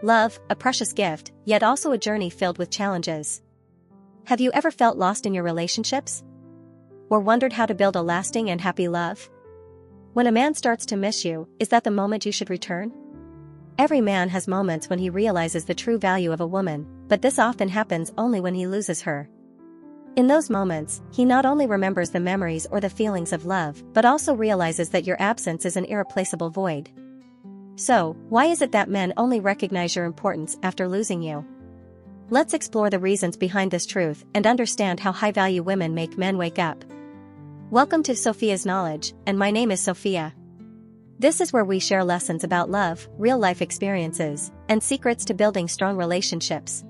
Love, a precious gift, yet also a journey filled with challenges. Have you ever felt lost in your relationships? Or wondered how to build a lasting and happy love? When a man starts to miss you, is that the moment you should return? Every man has moments when he realizes the true value of a woman, but this often happens only when he loses her. In those moments, he not only remembers the memories or the feelings of love, but also realizes that your absence is an irreplaceable void. So, why is it that men only recognize your importance after losing you? Let's explore the reasons behind this truth and understand how high-value women make men wake up. Welcome to Sophia's Knowledge, and my name is Sophia. This is where we share lessons about love, real-life experiences, and secrets to building strong relationships.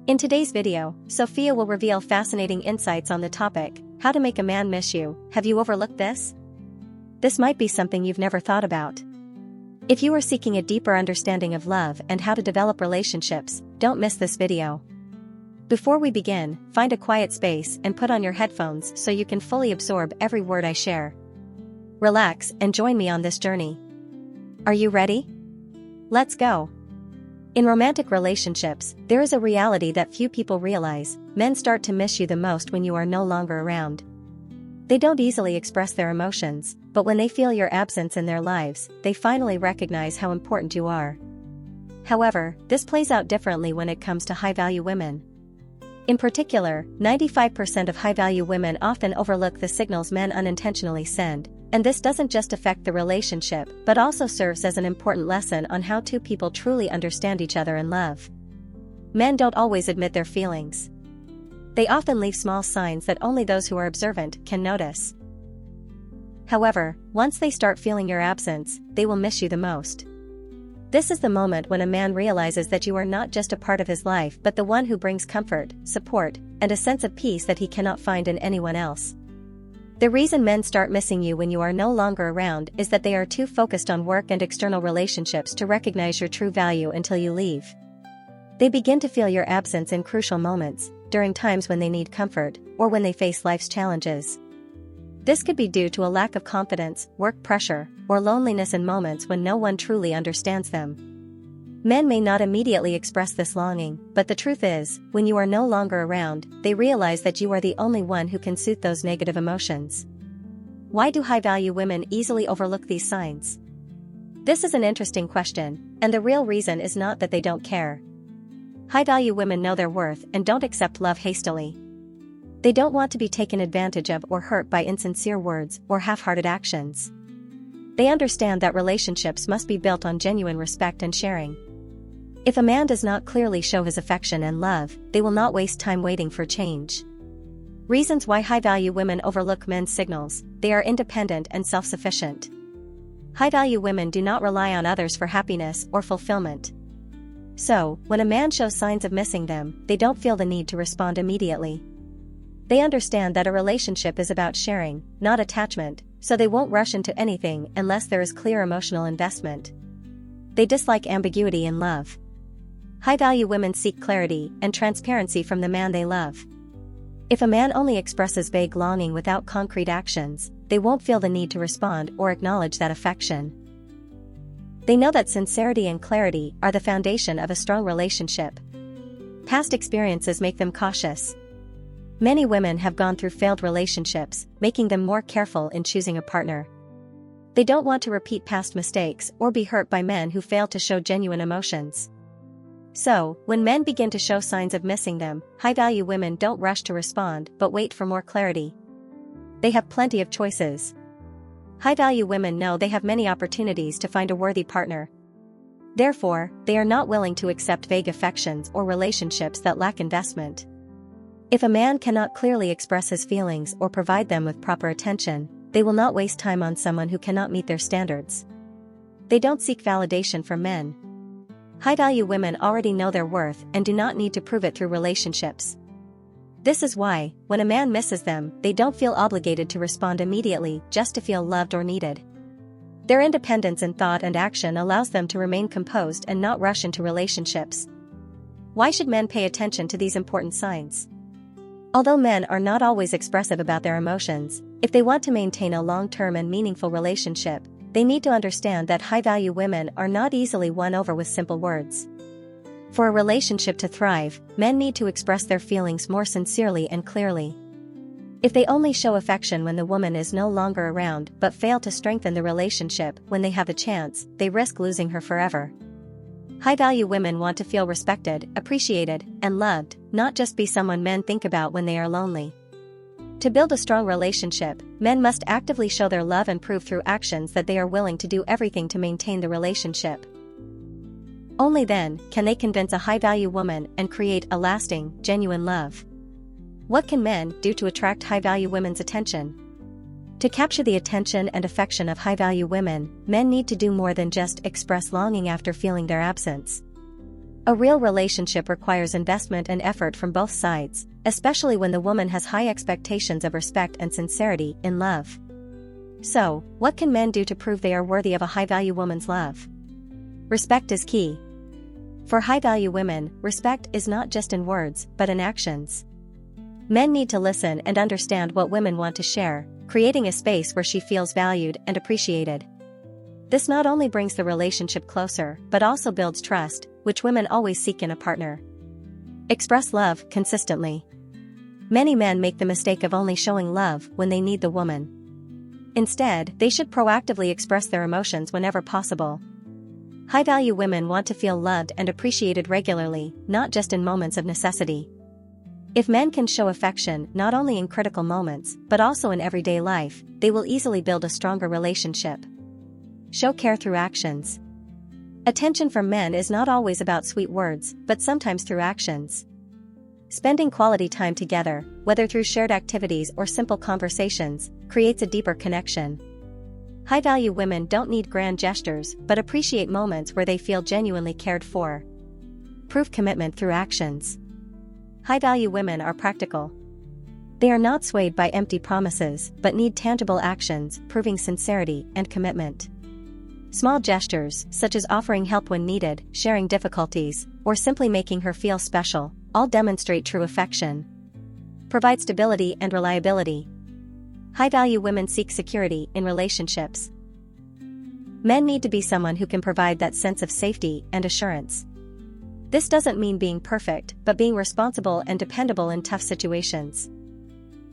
In today's video, Sophia will reveal fascinating insights on the topic, how to make a man miss you. Have you overlooked this? This might be something you've never thought about. If you are seeking a deeper understanding of love and how to develop relationships, don't miss this video. Before we begin, find a quiet space and put on your headphones so you can fully absorb every word I share. Relax and join me on this journey. Are you ready? Let's go. In romantic relationships, there is a reality that few people realize: men start to miss you the most when you are no longer around. They don't easily express their emotions, but when they feel your absence in their lives, they finally recognize how important you are. However, this plays out differently when it comes to high-value women. In particular, 95% of high-value women often overlook the signals men unintentionally send, and this doesn't just affect the relationship but also serves as an important lesson on how two people truly understand each other and love. Men don't always admit their feelings. They often leave small signs that only those who are observant can notice. However, once they start feeling your absence, they will miss you the most. This is the moment when a man realizes that you are not just a part of his life but the one who brings comfort, support, and a sense of peace that he cannot find in anyone else. The reason men start missing you when you are no longer around is that they are too focused on work and external relationships to recognize your true value until you leave. They begin to feel your absence in crucial moments, during times when they need comfort, or when they face life's challenges. This could be due to a lack of confidence, work pressure, or loneliness in moments when no one truly understands them. Men may not immediately express this longing, but the truth is, when you are no longer around, they realize that you are the only one who can soothe those negative emotions. Why do high-value women easily overlook these signs? This is an interesting question, and the real reason is not that they don't care. High-value women know their worth and don't accept love hastily. They don't want to be taken advantage of or hurt by insincere words or half-hearted actions. They understand that relationships must be built on genuine respect and sharing. If a man does not clearly show his affection and love, they will not waste time waiting for change. Reasons why high-value women overlook men's signals: they are independent and self-sufficient. High-value women do not rely on others for happiness or fulfillment. So, when a man shows signs of missing them, they don't feel the need to respond immediately. They understand that a relationship is about sharing, not attachment, so they won't rush into anything unless there is clear emotional investment. They dislike ambiguity in love. High-value women seek clarity and transparency from the man they love. If a man only expresses vague longing without concrete actions, they won't feel the need to respond or acknowledge that affection. They know that sincerity and clarity are the foundation of a strong relationship. Past experiences make them cautious. Many women have gone through failed relationships, making them more careful in choosing a partner. They don't want to repeat past mistakes or be hurt by men who fail to show genuine emotions. So, when men begin to show signs of missing them, high-value women don't rush to respond but wait for more clarity. They have plenty of choices. High-value women know they have many opportunities to find a worthy partner. Therefore, they are not willing to accept vague affections or relationships that lack investment. If a man cannot clearly express his feelings or provide them with proper attention, they will not waste time on someone who cannot meet their standards. They don't seek validation from men. High-value women already know their worth and do not need to prove it through relationships. This is why, when a man misses them, they don't feel obligated to respond immediately just to feel loved or needed. Their independence in thought and action allows them to remain composed and not rush into relationships. Why should men pay attention to these important signs? Although men are not always expressive about their emotions, if they want to maintain a long-term and meaningful relationship, they need to understand that high-value women are not easily won over with simple words. For a relationship to thrive, men need to express their feelings more sincerely and clearly. If they only show affection when the woman is no longer around but fail to strengthen the relationship when they have a chance, they risk losing her forever. High-value women want to feel respected, appreciated, and loved, not just be someone men think about when they are lonely. To build a strong relationship, men must actively show their love and prove through actions that they are willing to do everything to maintain the relationship. Only then can they convince a high-value woman and create a lasting, genuine love. What can men do to attract high-value women's attention? To capture the attention and affection of high-value women, men need to do more than just express longing after feeling their absence. A real relationship requires investment and effort from both sides, especially when the woman has high expectations of respect and sincerity in love. So, what can men do to prove they are worthy of a high-value woman's love? Respect is key. For high-value women, respect is not just in words, but in actions. Men need to listen and understand what women want to share, creating a space where she feels valued and appreciated. This not only brings the relationship closer, but also builds trust, which women always seek in a partner. Express love consistently. Many men make the mistake of only showing love when they need the woman. Instead, they should proactively express their emotions whenever possible. High-value women want to feel loved and appreciated regularly, not just in moments of necessity. If men can show affection not only in critical moments, but also in everyday life, they will easily build a stronger relationship. Show care through actions. Attention from men is not always about sweet words, but sometimes through actions. Spending quality time together, whether through shared activities or simple conversations, creates a deeper connection. High-value women don't need grand gestures, but appreciate moments where they feel genuinely cared for. Prove commitment through actions. High-value women are practical. They are not swayed by empty promises, but need tangible actions, proving sincerity and commitment. Small gestures, such as offering help when needed, sharing difficulties, or simply making her feel special, all demonstrate true affection. Provide stability and reliability. High-value women seek security in relationships. Men need to be someone who can provide that sense of safety and assurance. This doesn't mean being perfect, but being responsible and dependable in tough situations.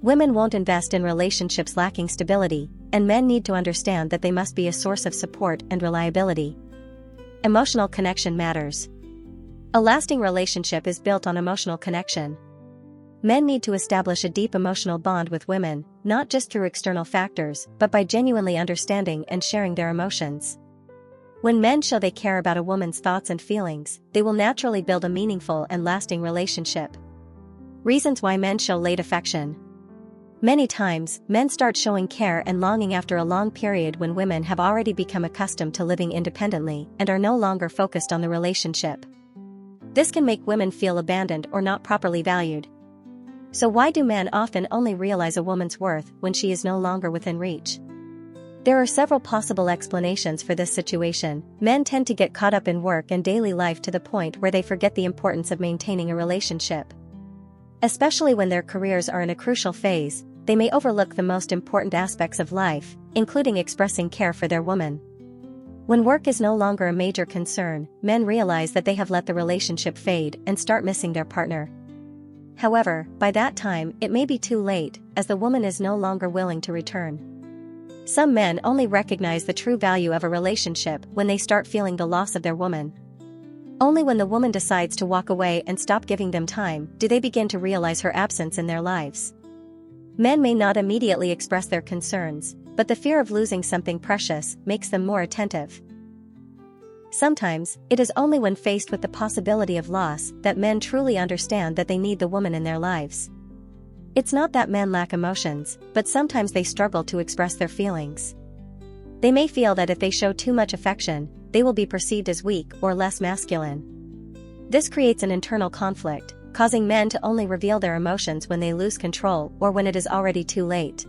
Women won't invest in relationships lacking stability, and men need to understand that they must be a source of support and reliability. Emotional connection matters. A lasting relationship is built on emotional connection. Men need to establish a deep emotional bond with women, not just through external factors, but by genuinely understanding and sharing their emotions. When men show they care about a woman's thoughts and feelings, they will naturally build a meaningful and lasting relationship. Reasons why men show late affection. Many times, men start showing care and longing after a long period when women have already become accustomed to living independently and are no longer focused on the relationship. This can make women feel abandoned or not properly valued. So why do men often only realize a woman's worth when she is no longer within reach? There are several possible explanations for this situation. Men tend to get caught up in work and daily life to the point where they forget the importance of maintaining a relationship. Especially when their careers are in a crucial phase, they may overlook the most important aspects of life, including expressing care for their woman. When work is no longer a major concern, men realize that they have let the relationship fade and start missing their partner. However, by that time, it may be too late, as the woman is no longer willing to return. Some men only recognize the true value of a relationship when they start feeling the loss of their woman. Only when the woman decides to walk away and stop giving them time do they begin to realize her absence in their lives. Men may not immediately express their concerns, but the fear of losing something precious makes them more attentive. Sometimes, it is only when faced with the possibility of loss that men truly understand that they need the woman in their lives. It's not that men lack emotions, but sometimes they struggle to express their feelings. They may feel that if they show too much affection, they will be perceived as weak or less masculine. This creates an internal conflict, causing men to only reveal their emotions when they lose control or when it is already too late.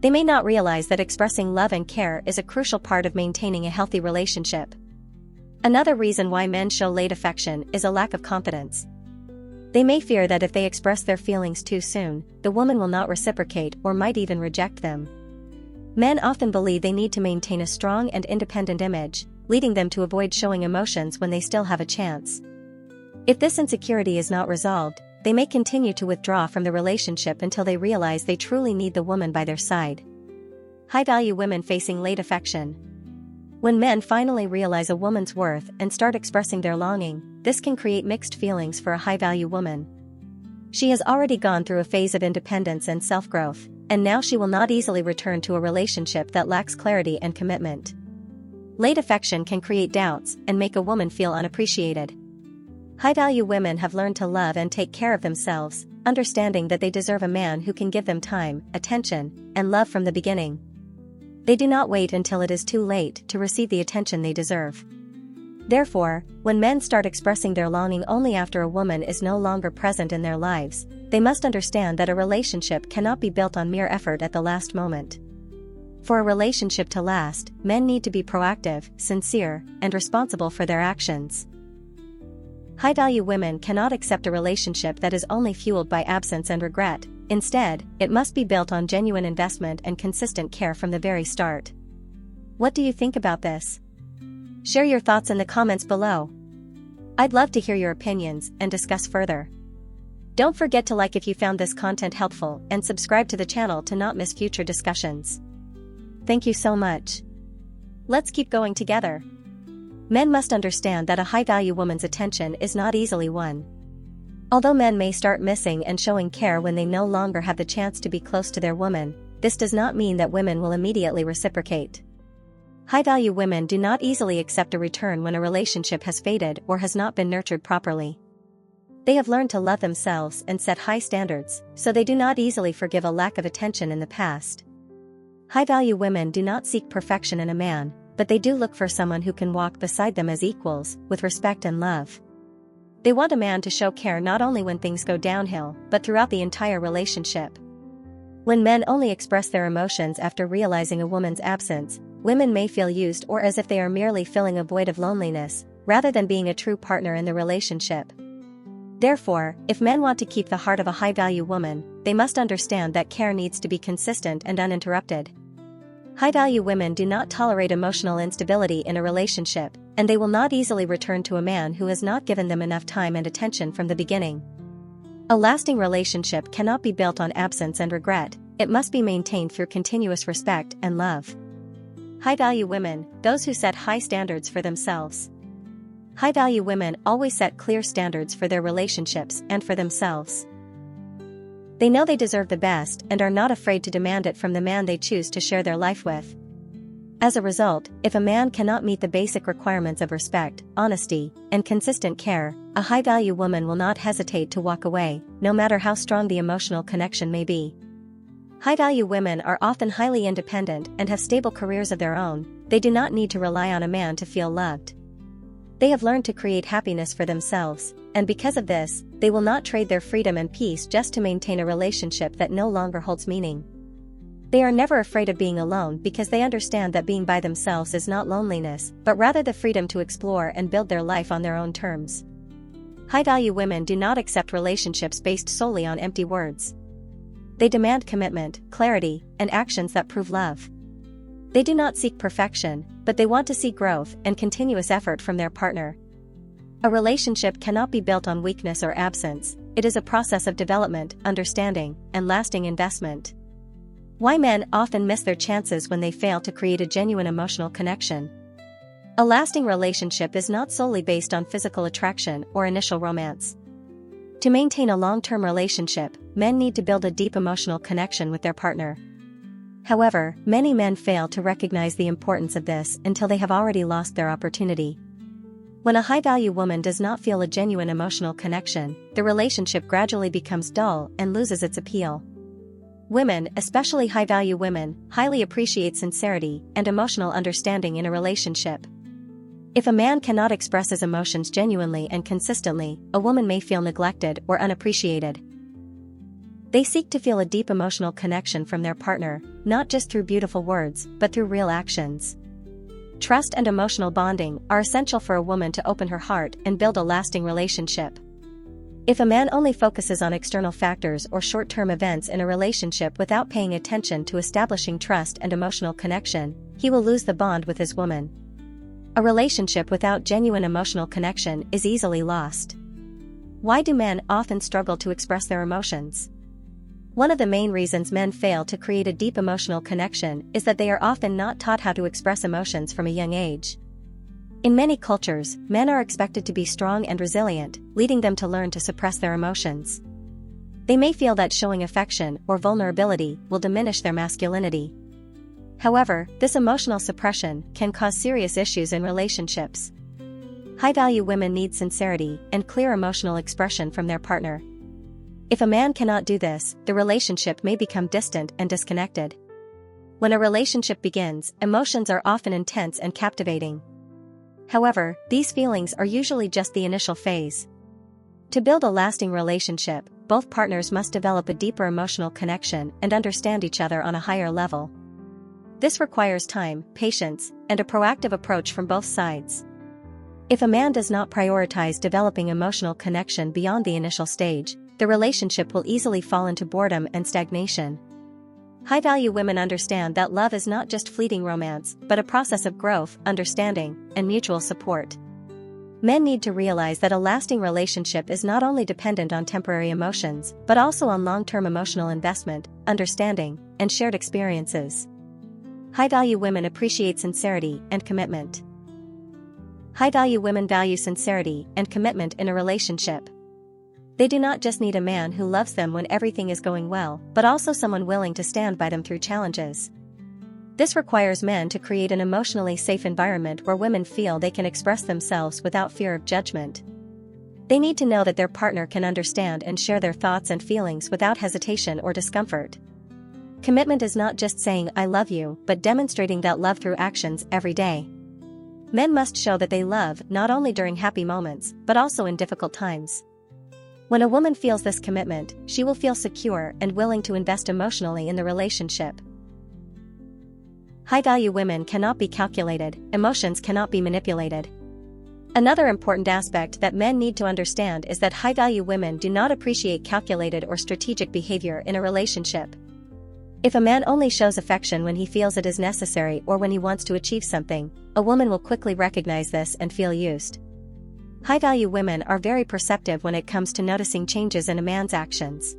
They may not realize that expressing love and care is a crucial part of maintaining a healthy relationship. Another reason why men show late affection is a lack of confidence. They may fear that if they express their feelings too soon, the woman will not reciprocate or might even reject them. Men often believe they need to maintain a strong and independent image, leading them to avoid showing emotions when they still have a chance. If this insecurity is not resolved, they may continue to withdraw from the relationship until they realize they truly need the woman by their side. High-value women facing late affection. When men finally realize a woman's worth and start expressing their longing, this can create mixed feelings for a high-value woman. She has already gone through a phase of independence and self-growth, and now she will not easily return to a relationship that lacks clarity and commitment. Late affection can create doubts and make a woman feel unappreciated. High-value women have learned to love and take care of themselves, understanding that they deserve a man who can give them time, attention, and love from the beginning. They do not wait until it is too late to receive the attention they deserve. Therefore, when men start expressing their longing only after a woman is no longer present in their lives, they must understand that a relationship cannot be built on mere effort at the last moment. For a relationship to last, men need to be proactive, sincere, and responsible for their actions. High-value women cannot accept a relationship that is only fueled by absence and regret. Instead, it must be built on genuine investment and consistent care from the very start. What do you think about this? Share your thoughts in the comments below. I'd love to hear your opinions and discuss further. Don't forget to like if you found this content helpful and subscribe to the channel to not miss future discussions. Thank you so much. Let's keep going together. Men must understand that a high-value woman's attention is not easily won. Although men may start missing and showing care when they no longer have the chance to be close to their woman, this does not mean that women will immediately reciprocate. High-value women do not easily accept a return when a relationship has faded or has not been nurtured properly. They have learned to love themselves and set high standards, so they do not easily forgive a lack of attention in the past. High-value women do not seek perfection in a man, but they do look for someone who can walk beside them as equals, with respect and love. They want a man to show care not only when things go downhill, but throughout the entire relationship. When men only express their emotions after realizing a woman's absence, women may feel used or as if they are merely filling a void of loneliness, rather than being a true partner in the relationship. Therefore, if men want to keep the heart of a high-value woman, they must understand that care needs to be consistent and uninterrupted. High-value women do not tolerate emotional instability in a relationship, and they will not easily return to a man who has not given them enough time and attention from the beginning. A lasting relationship cannot be built on absence and regret, it must be maintained through continuous respect and love. High-value women, those who set high standards for themselves. High-value women always set clear standards for their relationships and for themselves. They know they deserve the best and are not afraid to demand it from the man they choose to share their life with. As a result, if a man cannot meet the basic requirements of respect, honesty, and consistent care, a high-value woman will not hesitate to walk away, no matter how strong the emotional connection may be. High-value women are often highly independent and have stable careers of their own. They do not need to rely on a man to feel loved. They have learned to create happiness for themselves, and because of this, they will not trade their freedom and peace just to maintain a relationship that no longer holds meaning. They are never afraid of being alone because they understand that being by themselves is not loneliness, but rather the freedom to explore and build their life on their own terms. High-value women do not accept relationships based solely on empty words. They demand commitment, clarity, and actions that prove love. They do not seek perfection, but they want to see growth and continuous effort from their partner. A relationship cannot be built on weakness or absence, it is a process of development, understanding, and lasting investment. Why men often miss their chances when they fail to create a genuine emotional connection. A lasting relationship is not solely based on physical attraction or initial romance. To maintain a long-term relationship, men need to build a deep emotional connection with their partner. However, many men fail to recognize the importance of this until they have already lost their opportunity. When a high-value woman does not feel a genuine emotional connection, the relationship gradually becomes dull and loses its appeal. Women, especially high-value women, highly appreciate sincerity and emotional understanding in a relationship. If a man cannot express his emotions genuinely and consistently, a woman may feel neglected or unappreciated. They seek to feel a deep emotional connection from their partner, not just through beautiful words, but through real actions. Trust and emotional bonding are essential for a woman to open her heart and build a lasting relationship. If a man only focuses on external factors or short-term events in a relationship without paying attention to establishing trust and emotional connection, he will lose the bond with his woman. A relationship without genuine emotional connection is easily lost. Why do men often struggle to express their emotions? One of the main reasons men fail to create a deep emotional connection is that they are often not taught how to express emotions from a young age. In many cultures, men are expected to be strong and resilient, leading them to learn to suppress their emotions. They may feel that showing affection or vulnerability will diminish their masculinity. However, this emotional suppression can cause serious issues in relationships. High-value women need sincerity and clear emotional expression from their partner. If a man cannot do this, the relationship may become distant and disconnected. When a relationship begins, emotions are often intense and captivating. However, these feelings are usually just the initial phase. To build a lasting relationship, both partners must develop a deeper emotional connection and understand each other on a higher level. This requires time, patience, and a proactive approach from both sides. If a man does not prioritize developing emotional connection beyond the initial stage, the relationship will easily fall into boredom and stagnation. High-value women understand that love is not just fleeting romance, but a process of growth, understanding, and mutual support. Men need to realize that a lasting relationship is not only dependent on temporary emotions, but also on long-term emotional investment, understanding, and shared experiences. High-value women appreciate sincerity and commitment. High-value women value sincerity and commitment in a relationship. They do not just need a man who loves them when everything is going well, but also someone willing to stand by them through challenges. This requires men to create an emotionally safe environment where women feel they can express themselves without fear of judgment. They need to know that their partner can understand and share their thoughts and feelings without hesitation or discomfort. Commitment is not just saying "I love you," but demonstrating that love through actions every day. Men must show that they love not only during happy moments, but also in difficult times. When a woman feels this commitment, she will feel secure and willing to invest emotionally in the relationship. High-value women cannot be calculated, emotions cannot be manipulated. Another important aspect that men need to understand is that high-value women do not appreciate calculated or strategic behavior in a relationship. If a man only shows affection when he feels it is necessary or when he wants to achieve something, a woman will quickly recognize this and feel used. High-value women are very perceptive when it comes to noticing changes in a man's actions.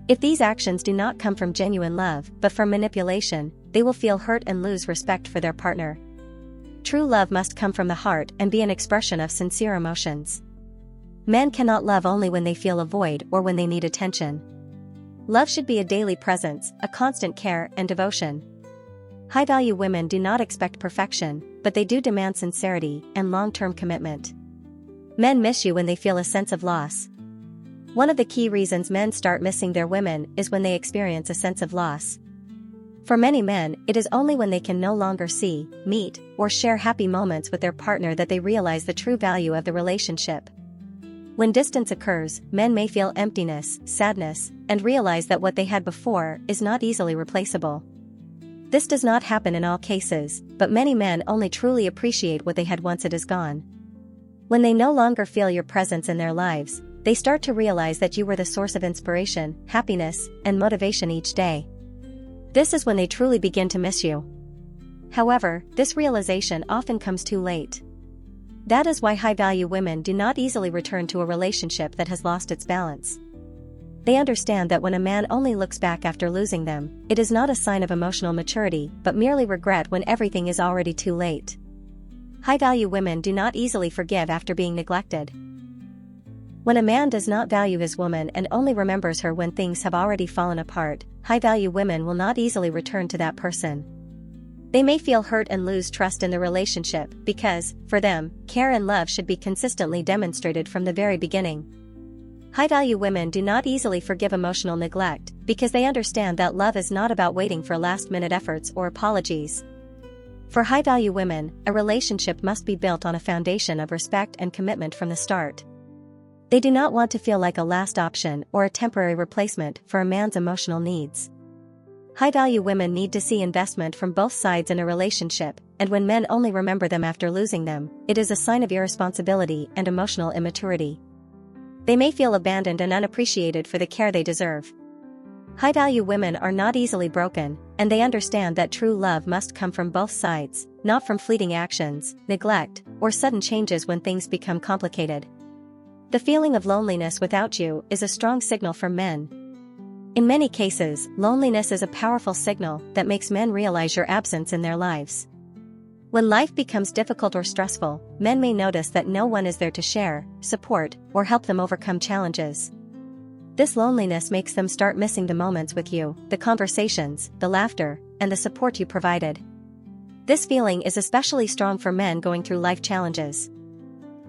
If these actions do not come from genuine love, but from manipulation, they will feel hurt and lose respect for their partner. True love must come from the heart and be an expression of sincere emotions. Men cannot love only when they feel a void or when they need attention. Love should be a daily presence, a constant care and devotion. High-value women do not expect perfection, but they do demand sincerity and long-term commitment. Men miss you when they feel a sense of loss. One of the key reasons men start missing their women is when they experience a sense of loss. For many men, it is only when they can no longer see, meet, or share happy moments with their partner that they realize the true value of the relationship. When distance occurs, men may feel emptiness, sadness, and realize that what they had before is not easily replaceable. This does not happen in all cases, but many men only truly appreciate what they had once it is gone. When they no longer feel your presence in their lives, they start to realize that you were the source of inspiration, happiness, and motivation each day. This is when they truly begin to miss you. However, this realization often comes too late. That is why high-value women do not easily return to a relationship that has lost its balance. They understand that when a man only looks back after losing them, it is not a sign of emotional maturity, but merely regret when everything is already too late. High-value women do not easily forgive after being neglected. When a man does not value his woman and only remembers her when things have already fallen apart, high-value women will not easily return to that person. They may feel hurt and lose trust in the relationship because, for them, care and love should be consistently demonstrated from the very beginning. High-value women do not easily forgive emotional neglect because they understand that love is not about waiting for last-minute efforts or apologies. For high-value women, a relationship must be built on a foundation of respect and commitment from the start. They do not want to feel like a last option or a temporary replacement for a man's emotional needs. High-value women need to see investment from both sides in a relationship, and when men only remember them after losing them, it is a sign of irresponsibility and emotional immaturity. They may feel abandoned and unappreciated for the care they deserve. High-value women are not easily broken, and they understand that true love must come from both sides, not from fleeting actions, neglect, or sudden changes when things become complicated. The feeling of loneliness without you is a strong signal from men. In many cases, loneliness is a powerful signal that makes men realize your absence in their lives. When life becomes difficult or stressful, men may notice that no one is there to share, support, or help them overcome challenges. This loneliness makes them start missing the moments with you, the conversations, the laughter, and the support you provided. This feeling is especially strong for men going through life challenges.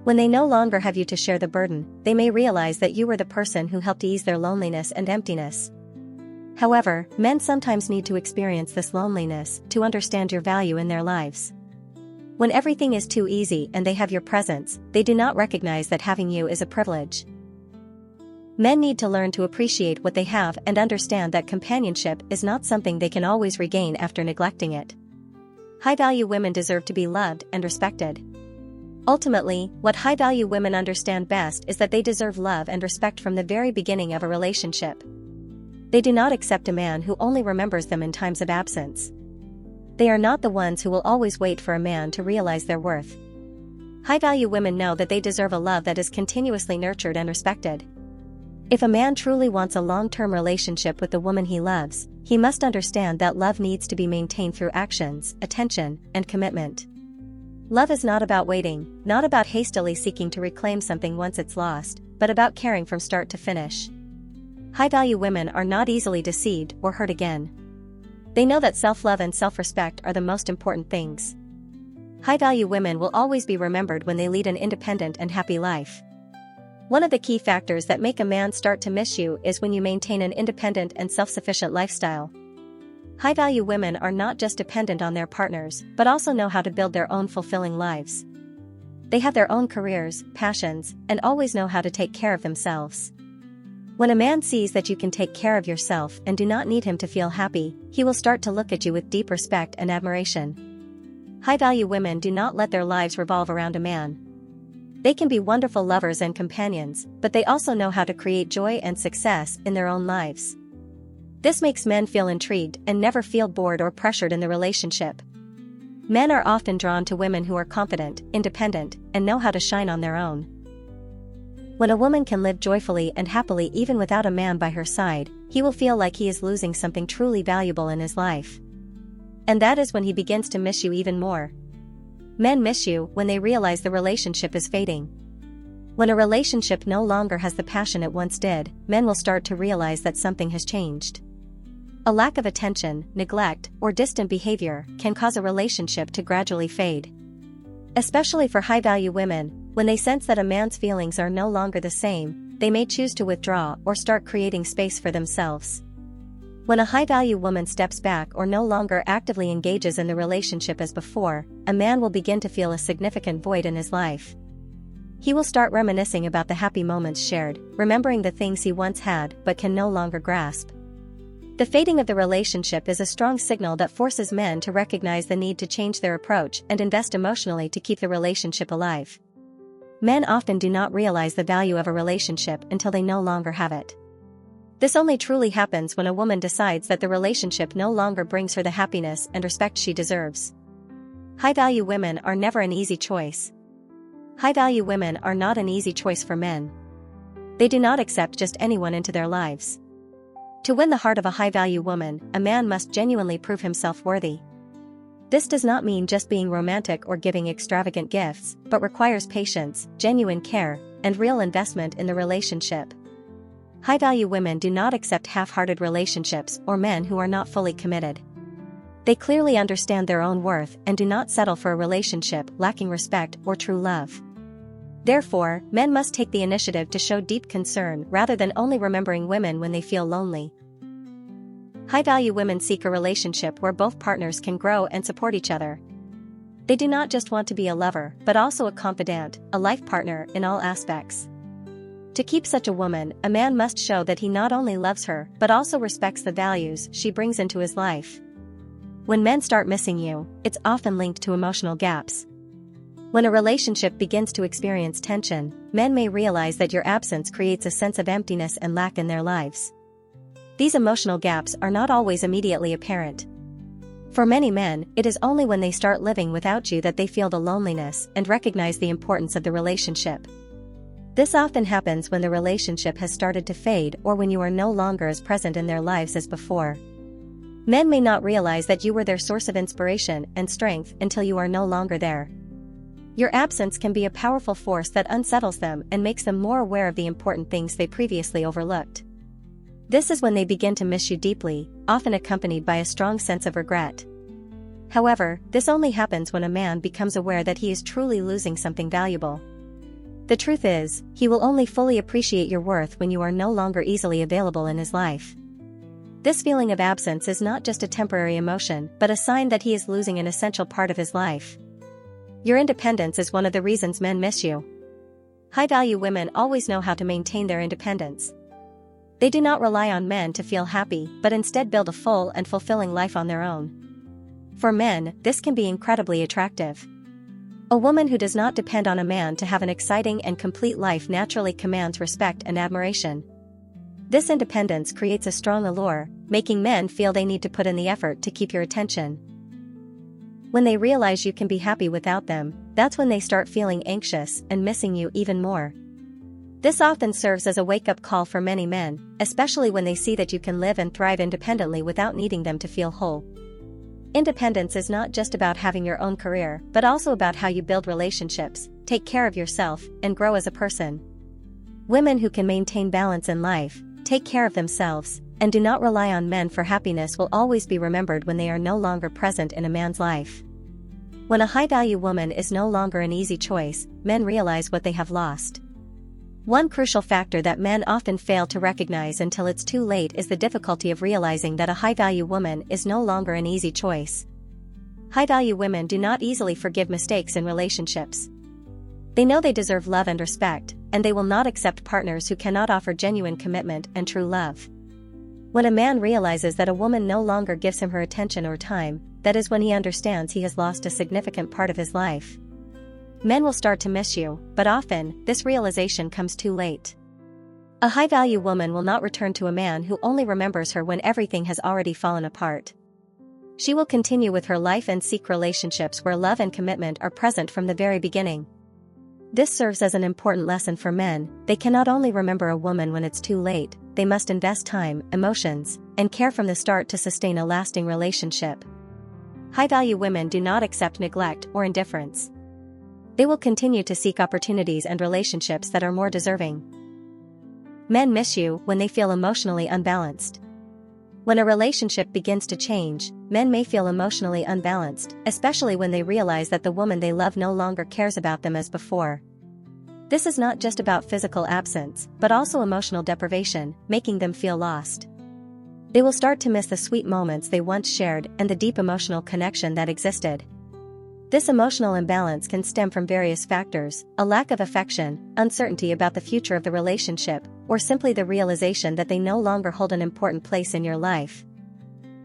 When they no longer have you to share the burden, they may realize that you were the person who helped ease their loneliness and emptiness. However, men sometimes need to experience this loneliness to understand your value in their lives. When everything is too easy and they have your presence, they do not recognize that having you is a privilege. Men need to learn to appreciate what they have and understand that companionship is not something they can always regain after neglecting it. High-value women deserve to be loved and respected. Ultimately, what high-value women understand best is that they deserve love and respect from the very beginning of a relationship. They do not accept a man who only remembers them in times of absence. They are not the ones who will always wait for a man to realize their worth. High-value women know that they deserve a love that is continuously nurtured and respected. If a man truly wants a long-term relationship with the woman he loves, he must understand that love needs to be maintained through actions, attention, and commitment. Love is not about waiting, not about hastily seeking to reclaim something once it's lost, but about caring from start to finish. High-value women are not easily deceived or hurt again. They know that self-love and self-respect are the most important things. High-value women will always be remembered when they lead an independent and happy life. One of the key factors that make a man start to miss you is when you maintain an independent and self-sufficient lifestyle. High-value women are not just dependent on their partners, but also know how to build their own fulfilling lives. They have their own careers, passions, and always know how to take care of themselves. When a man sees that you can take care of yourself and do not need him to feel happy, he will start to look at you with deep respect and admiration. High-value women do not let their lives revolve around a man. They can be wonderful lovers and companions, but they also know how to create joy and success in their own lives. This makes men feel intrigued and never feel bored or pressured in the relationship. Men are often drawn to women who are confident, independent, and know how to shine on their own. When a woman can live joyfully and happily even without a man by her side, he will feel like he is losing something truly valuable in his life. And that is when he begins to miss you even more. Men miss you when they realize the relationship is fading. When a relationship no longer has the passion it once did, men will start to realize that something has changed. A lack of attention, neglect, or distant behavior can cause a relationship to gradually fade. Especially for high-value women, when they sense that a man's feelings are no longer the same, they may choose to withdraw or start creating space for themselves. When a high-value woman steps back or no longer actively engages in the relationship as before, a man will begin to feel a significant void in his life. He will start reminiscing about the happy moments shared, remembering the things he once had but can no longer grasp. The fading of the relationship is a strong signal that forces men to recognize the need to change their approach and invest emotionally to keep the relationship alive. Men often do not realize the value of a relationship until they no longer have it. This only truly happens when a woman decides that the relationship no longer brings her the happiness and respect she deserves. High-value women are never an easy choice. High-value women are not an easy choice for men. They do not accept just anyone into their lives. To win the heart of a high-value woman, a man must genuinely prove himself worthy. This does not mean just being romantic or giving extravagant gifts, but requires patience, genuine care, and real investment in the relationship. High-value women do not accept half-hearted relationships or men who are not fully committed. They clearly understand their own worth and do not settle for a relationship lacking respect or true love. Therefore, men must take the initiative to show deep concern rather than only remembering women when they feel lonely. High-value women seek a relationship where both partners can grow and support each other. They do not just want to be a lover, but also a confidant, a life partner in all aspects. To keep such a woman, a man must show that he not only loves her, but also respects the values she brings into his life. When men start missing you, it's often linked to emotional gaps. When a relationship begins to experience tension, men may realize that your absence creates a sense of emptiness and lack in their lives. These emotional gaps are not always immediately apparent. For many men, it is only when they start living without you that they feel the loneliness and recognize the importance of the relationship. This often happens when the relationship has started to fade or when you are no longer as present in their lives as before. Men may not realize that you were their source of inspiration and strength until you are no longer there. Your absence can be a powerful force that unsettles them and makes them more aware of the important things they previously overlooked. This is when they begin to miss you deeply, often accompanied by a strong sense of regret. However, this only happens when a man becomes aware that he is truly losing something valuable. The truth is, he will only fully appreciate your worth when you are no longer easily available in his life. This feeling of absence is not just a temporary emotion but a sign that he is losing an essential part of his life. Your independence is one of the reasons men miss you. High-value women always know how to maintain their independence. They do not rely on men to feel happy but instead build a full and fulfilling life on their own. For men, this can be incredibly attractive. A woman who does not depend on a man to have an exciting and complete life naturally commands respect and admiration. This independence creates a strong allure, making men feel they need to put in the effort to keep your attention. When they realize you can be happy without them, that's when they start feeling anxious and missing you even more. This often serves as a wake-up call for many men, especially when they see that you can live and thrive independently without needing them to feel whole. Independence is not just about having your own career, but also about how you build relationships, take care of yourself, and grow as a person. Women who can maintain balance in life, take care of themselves, and do not rely on men for happiness will always be remembered when they are no longer present in a man's life. When a high-value woman is no longer an easy choice, men realize what they have lost. One crucial factor that men often fail to recognize until it's too late is the difficulty of realizing that a high-value woman is no longer an easy choice. High-value women do not easily forgive mistakes in relationships. They know they deserve love and respect, and they will not accept partners who cannot offer genuine commitment and true love. When a man realizes that a woman no longer gives him her attention or time, that is when he understands he has lost a significant part of his life. Men will start to miss you, but often, this realization comes too late. A high-value woman will not return to a man who only remembers her when everything has already fallen apart. She will continue with her life and seek relationships where love and commitment are present from the very beginning. This serves as an important lesson for men. They cannot only remember a woman when it's too late, they must invest time, emotions, and care from the start to sustain a lasting relationship. High-value women do not accept neglect or indifference. They will continue to seek opportunities and relationships that are more deserving. Men miss you when they feel emotionally unbalanced. When a relationship begins to change, men may feel emotionally unbalanced, especially when they realize that the woman they love no longer cares about them as before. This is not just about physical absence, but also emotional deprivation, making them feel lost. They will start to miss the sweet moments they once shared and the deep emotional connection that existed. This emotional imbalance can stem from various factors: a lack of affection, uncertainty about the future of the relationship, or simply the realization that they no longer hold an important place in your life.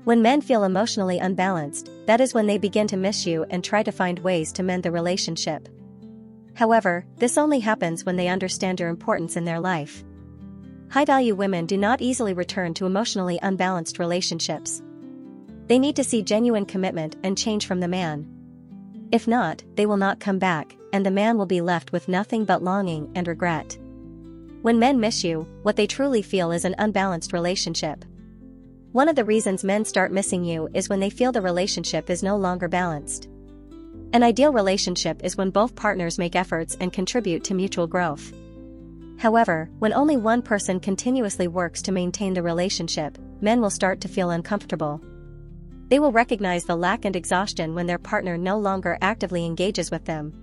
When men feel emotionally unbalanced, that is when they begin to miss you and try to find ways to mend the relationship. However, this only happens when they understand your importance in their life. High-value women do not easily return to emotionally unbalanced relationships. They need to see genuine commitment and change from the man. If not, they will not come back, and the man will be left with nothing but longing and regret. When men miss you, what they truly feel is an unbalanced relationship. One of the reasons men start missing you is when they feel the relationship is no longer balanced. An ideal relationship is when both partners make efforts and contribute to mutual growth. However, when only one person continuously works to maintain the relationship, men will start to feel uncomfortable. They will recognize the lack and exhaustion when their partner no longer actively engages with them.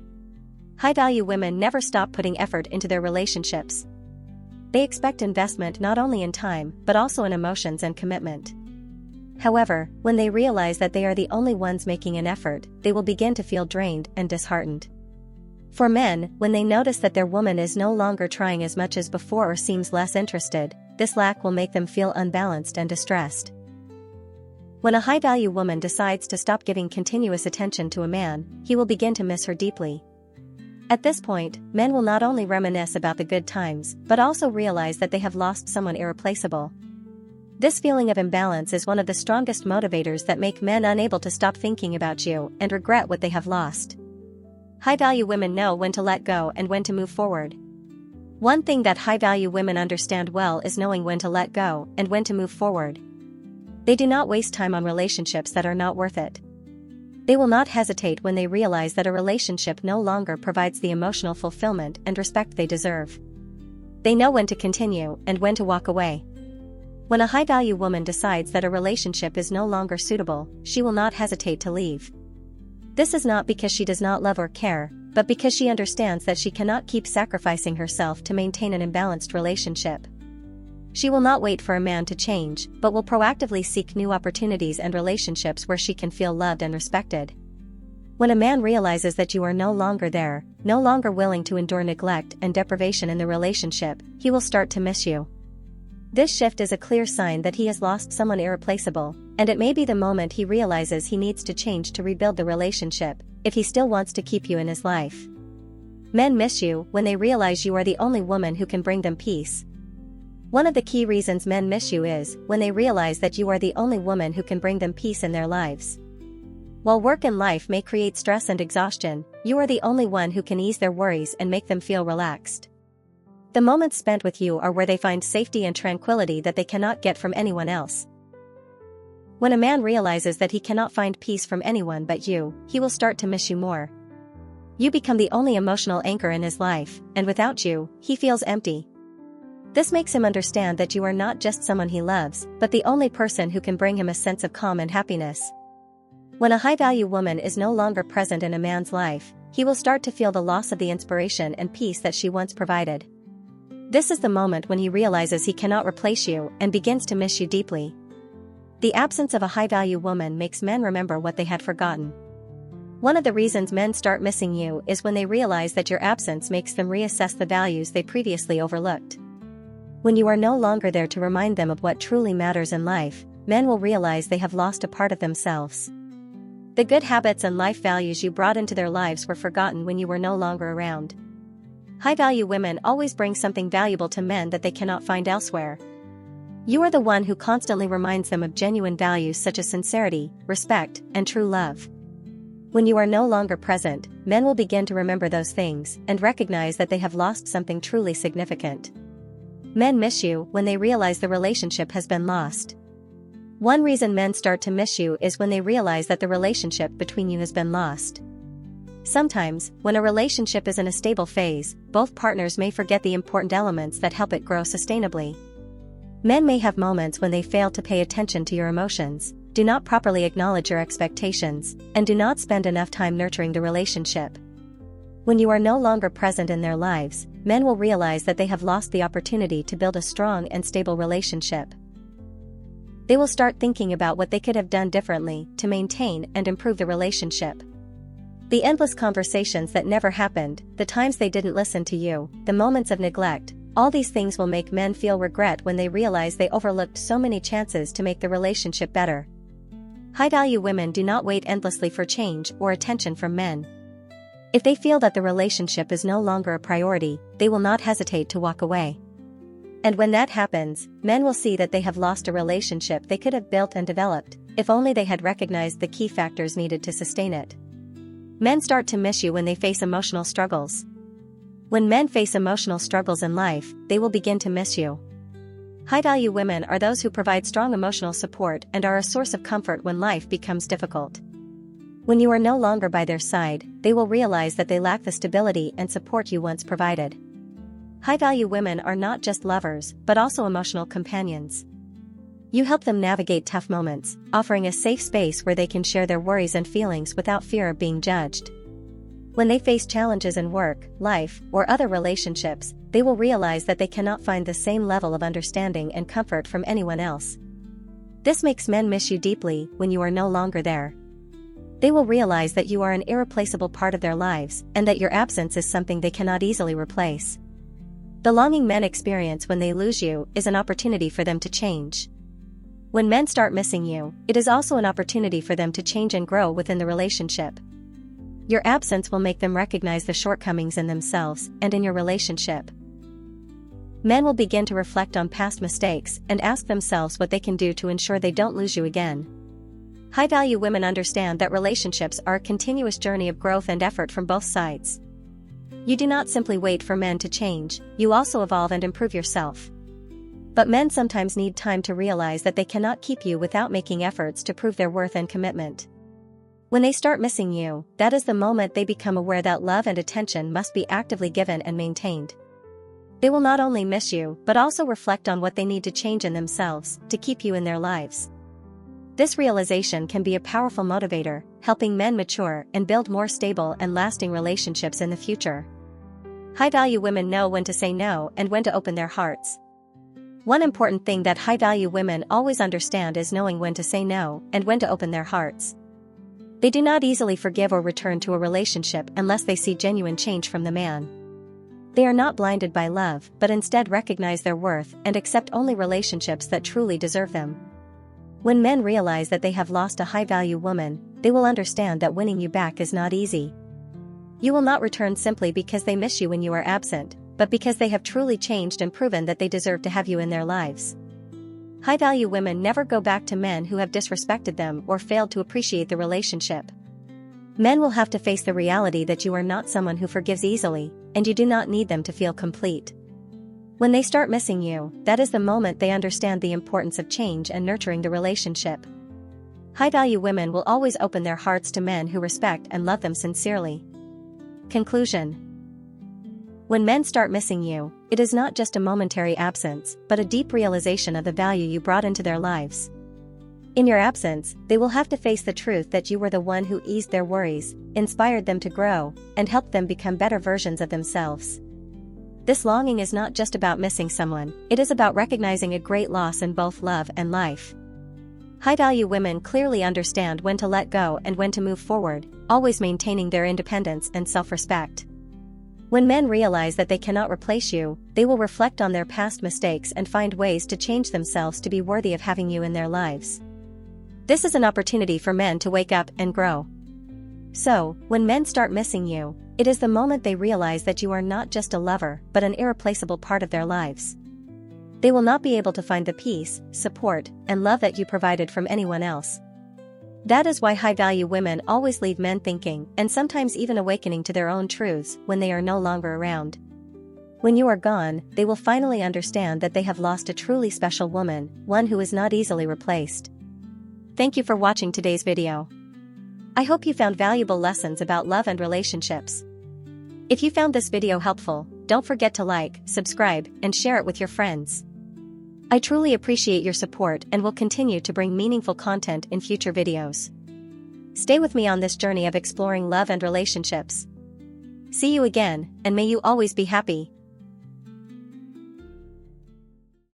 High-value women never stop putting effort into their relationships. They expect investment not only in time, but also in emotions and commitment. However, when they realize that they are the only ones making an effort, they will begin to feel drained and disheartened. For men, when they notice that their woman is no longer trying as much as before or seems less interested, this lack will make them feel unbalanced and distressed. When a high-value woman decides to stop giving continuous attention to a man, he will begin to miss her deeply. At this point, men will not only reminisce about the good times, but also realize that they have lost someone irreplaceable. This feeling of imbalance is one of the strongest motivators that make men unable to stop thinking about you and regret what they have lost. High-value women know when to let go and when to move forward. One thing that high-value women understand well is knowing when to let go and when to move forward. They do not waste time on relationships that are not worth it. They will not hesitate when they realize that a relationship no longer provides the emotional fulfillment and respect they deserve. They know when to continue and when to walk away. When a high-value woman decides that a relationship is no longer suitable, she will not hesitate to leave. This is not because she does not love or care, but because she understands that she cannot keep sacrificing herself to maintain an imbalanced relationship. She will not wait for a man to change, but will proactively seek new opportunities and relationships where she can feel loved and respected. When a man realizes that you are no longer there, no longer willing to endure neglect and deprivation in the relationship, he will start to miss you. This shift is a clear sign that he has lost someone irreplaceable, and it may be the moment he realizes he needs to change to rebuild the relationship, if he still wants to keep you in his life. Men miss you when they realize you are the only woman who can bring them peace. One of the key reasons men miss you is when they realize that you are the only woman who can bring them peace in their lives. While work and life may create stress and exhaustion, you are the only one who can ease their worries and make them feel relaxed. The moments spent with you are where they find safety and tranquility that they cannot get from anyone else. When a man realizes that he cannot find peace from anyone but you, he will start to miss you more. You become the only emotional anchor in his life, and without you, he feels empty. This makes him understand that you are not just someone he loves, but the only person who can bring him a sense of calm and happiness. When a high-value woman is no longer present in a man's life, he will start to feel the loss of the inspiration and peace that she once provided. This is the moment when he realizes he cannot replace you and begins to miss you deeply. The absence of a high-value woman makes men remember what they had forgotten. One of the reasons men start missing you is when they realize that your absence makes them reassess the values they previously overlooked. When you are no longer there to remind them of what truly matters in life, men will realize they have lost a part of themselves. The good habits and life values you brought into their lives were forgotten when you were no longer around. High-value women always bring something valuable to men that they cannot find elsewhere. You are the one who constantly reminds them of genuine values such as sincerity, respect, and true love. When you are no longer present, men will begin to remember those things and recognize that they have lost something truly significant. Men miss you when they realize the relationship has been lost. One reason men start to miss you is when they realize that the relationship between you has been lost. Sometimes, when a relationship is in a stable phase, both partners may forget the important elements that help it grow sustainably. Men may have moments when they fail to pay attention to your emotions, do not properly acknowledge your expectations, and do not spend enough time nurturing the relationship. When you are no longer present in their lives, men will realize that they have lost the opportunity to build a strong and stable relationship. They will start thinking about what they could have done differently to maintain and improve the relationship. The endless conversations that never happened, the times they didn't listen to you, the moments of neglect, all these things will make men feel regret when they realize they overlooked so many chances to make the relationship better. High-value women do not wait endlessly for change or attention from men. If they feel that the relationship is no longer a priority, they will not hesitate to walk away. And when that happens, men will see that they have lost a relationship they could have built and developed, if only they had recognized the key factors needed to sustain it. Men start to miss you when they face emotional struggles. When men face emotional struggles in life, they will begin to miss you. High-value women are those who provide strong emotional support and are a source of comfort when life becomes difficult. When you are no longer by their side, they will realize that they lack the stability and support you once provided. High-value women are not just lovers, but also emotional companions. You help them navigate tough moments, offering a safe space where they can share their worries and feelings without fear of being judged. When they face challenges in work, life, or other relationships, they will realize that they cannot find the same level of understanding and comfort from anyone else. This makes men miss you deeply when you are no longer there. They will realize that you are an irreplaceable part of their lives, and that your absence is something they cannot easily replace. The longing men experience when they lose you is an opportunity for them to change. When men start missing you, it is also an opportunity for them to change and grow within the relationship. Your absence will make them recognize the shortcomings in themselves and in your relationship. Men will begin to reflect on past mistakes and ask themselves what they can do to ensure they don't lose you again. High-value women understand that relationships are a continuous journey of growth and effort from both sides. You do not simply wait for men to change, you also evolve and improve yourself. But men sometimes need time to realize that they cannot keep you without making efforts to prove their worth and commitment. When they start missing you, that is the moment they become aware that love and attention must be actively given and maintained. They will not only miss you but also reflect on what they need to change in themselves to keep you in their lives. This realization can be a powerful motivator, helping men mature and build more stable and lasting relationships in the future. High-value women know when to say no and when to open their hearts. One important thing that high-value women always understand is knowing when to say no and when to open their hearts. They do not easily forgive or return to a relationship unless they see genuine change from the man. They are not blinded by love but instead recognize their worth and accept only relationships that truly deserve them. When men realize that they have lost a high-value woman, they will understand that winning you back is not easy. You will not return simply because they miss you when you are absent, but because they have truly changed and proven that they deserve to have you in their lives. High-value women never go back to men who have disrespected them or failed to appreciate the relationship. Men will have to face the reality that you are not someone who forgives easily, and you do not need them to feel complete. When they start missing you, that is the moment they understand the importance of change and nurturing the relationship. High-value women will always open their hearts to men who respect and love them sincerely. Conclusion. When men start missing you, it is not just a momentary absence, but a deep realization of the value you brought into their lives. In your absence, they will have to face the truth that you were the one who eased their worries, inspired them to grow, and helped them become better versions of themselves. This longing is not just about missing someone, it is about recognizing a great loss in both love and life. High-value women clearly understand when to let go and when to move forward, always maintaining their independence and self-respect. When men realize that they cannot replace you, they will reflect on their past mistakes and find ways to change themselves to be worthy of having you in their lives. This is an opportunity for men to wake up and grow. So, when men start missing you, it is the moment they realize that you are not just a lover but an irreplaceable part of their lives. They will not be able to find the peace, support, and love that you provided from anyone else. That is why high-value women always leave men thinking and sometimes even awakening to their own truths when they are no longer around. When you are gone, they will finally understand that they have lost a truly special woman, one who is not easily replaced. Thank you for watching today's video. I hope you found valuable lessons about love and relationships. If you found this video helpful, don't forget to like, subscribe, and share it with your friends. I truly appreciate your support and will continue to bring meaningful content in future videos. Stay with me on this journey of exploring love and relationships. See you again, and may you always be happy.